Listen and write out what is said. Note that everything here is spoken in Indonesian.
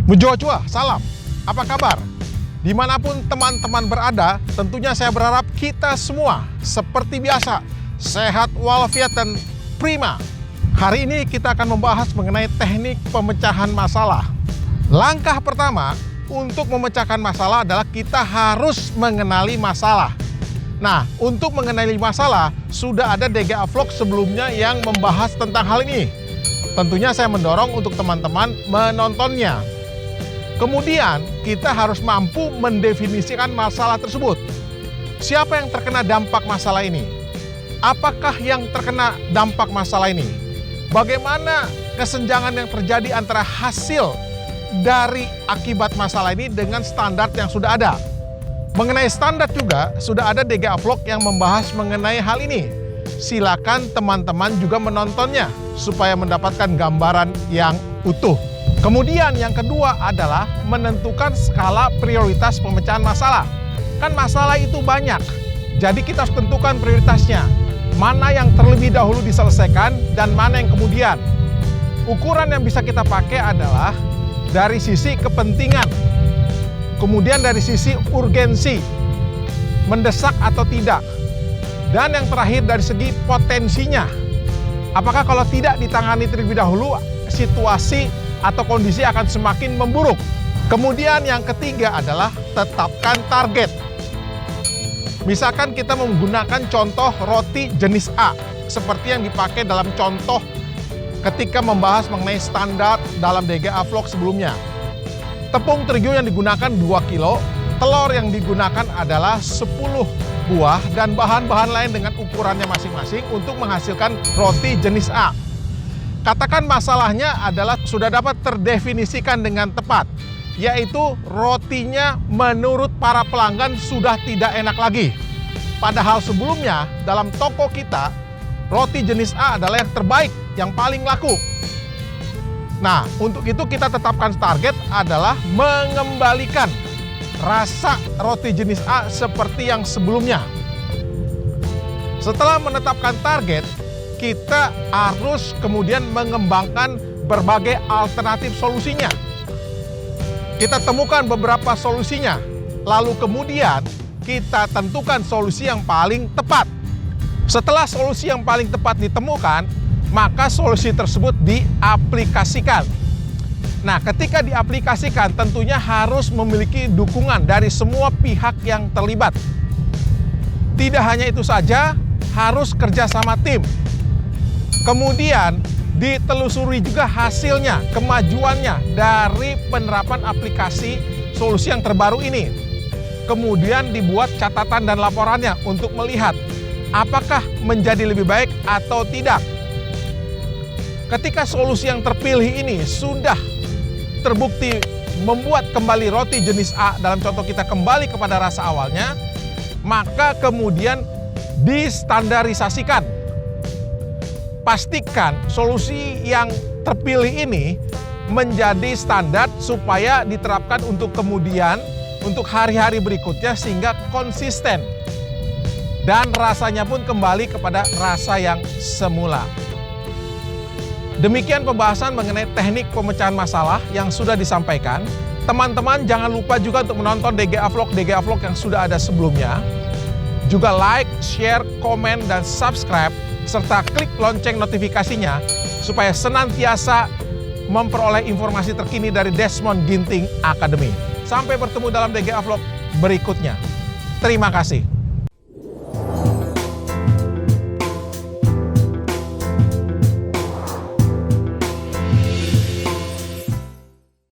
Mujua, salam. Apa kabar? Dimanapun teman-teman berada, tentunya saya berharap kita semua seperti biasa, sehat walafiat dan prima. Hari ini kita akan membahas mengenai teknik pemecahan masalah. Langkah pertama untuk memecahkan masalah adalah kita harus mengenali masalah. Nah, untuk mengenali masalah, sudah ada DGA Vlog sebelumnya yang membahas tentang hal ini. Tentunya saya mendorong untuk teman-teman menontonnya. Kemudian, kita harus mampu mendefinisikan masalah tersebut. Siapa yang terkena dampak masalah ini? Apakah yang terkena dampak masalah ini? Bagaimana kesenjangan yang terjadi antara hasil dari akibat masalah ini dengan standar yang sudah ada? Mengenai standar juga, sudah ada DGA Vlog yang membahas mengenai hal ini. Silakan teman-teman juga menontonnya, supaya mendapatkan gambaran yang utuh. Kemudian yang kedua adalah menentukan skala prioritas pemecahan masalah. Kan masalah itu banyak, jadi kita harus tentukan prioritasnya. Mana yang terlebih dahulu diselesaikan dan mana yang kemudian. Ukuran yang bisa kita pakai adalah dari sisi kepentingan, kemudian dari sisi urgensi, mendesak atau tidak, dan yang terakhir dari segi potensinya. Apakah kalau tidak ditangani terlebih dahulu, situasi atau kondisi akan semakin memburuk. Kemudian yang ketiga adalah tetapkan target. Misalkan kita menggunakan contoh roti jenis A, seperti yang dipakai dalam contoh ketika membahas mengenai standar dalam DGA Vlog sebelumnya. Tepung terigu yang digunakan 2 kilo, telur yang digunakan adalah 10 buah, dan bahan-bahan lain dengan ukurannya masing-masing untuk menghasilkan roti jenis A. Katakan masalahnya adalah sudah dapat terdefinisikan dengan tepat, yaitu rotinya menurut para pelanggan sudah tidak enak lagi. Padahal sebelumnya dalam toko kita, roti jenis A adalah yang terbaik, yang paling laku. Nah, untuk itu kita tetapkan target adalah mengembalikan rasa roti jenis A seperti yang sebelumnya. Setelah menetapkan target, kita harus kemudian mengembangkan berbagai alternatif solusinya. Kita temukan beberapa solusinya, lalu kemudian kita tentukan solusi yang paling tepat. Setelah solusi yang paling tepat ditemukan, maka solusi tersebut diaplikasikan. Nah, ketika diaplikasikan tentunya harus memiliki dukungan dari semua pihak yang terlibat. Tidak hanya itu saja, harus kerjasama tim. Kemudian ditelusuri juga hasilnya, kemajuannya dari penerapan aplikasi solusi yang terbaru ini. Kemudian dibuat catatan dan laporannya untuk melihat apakah menjadi lebih baik atau tidak. Ketika solusi yang terpilih ini sudah terbukti membuat kembali roti jenis A, dalam contoh kita kembali kepada rasa awalnya, maka kemudian distandarisasikan. Pastikan solusi yang terpilih ini menjadi standar supaya diterapkan untuk kemudian, untuk hari-hari berikutnya sehingga konsisten. Dan rasanya pun kembali kepada rasa yang semula. Demikian pembahasan mengenai teknik pemecahan masalah yang sudah disampaikan. Teman-teman jangan lupa juga untuk menonton DGA Vlog yang sudah ada sebelumnya. Juga like, share, komen, dan subscribe, serta klik lonceng notifikasinya supaya senantiasa memperoleh informasi terkini dari Desmond Ginting Academy. Sampai bertemu dalam DGA Vlog berikutnya. Terima kasih.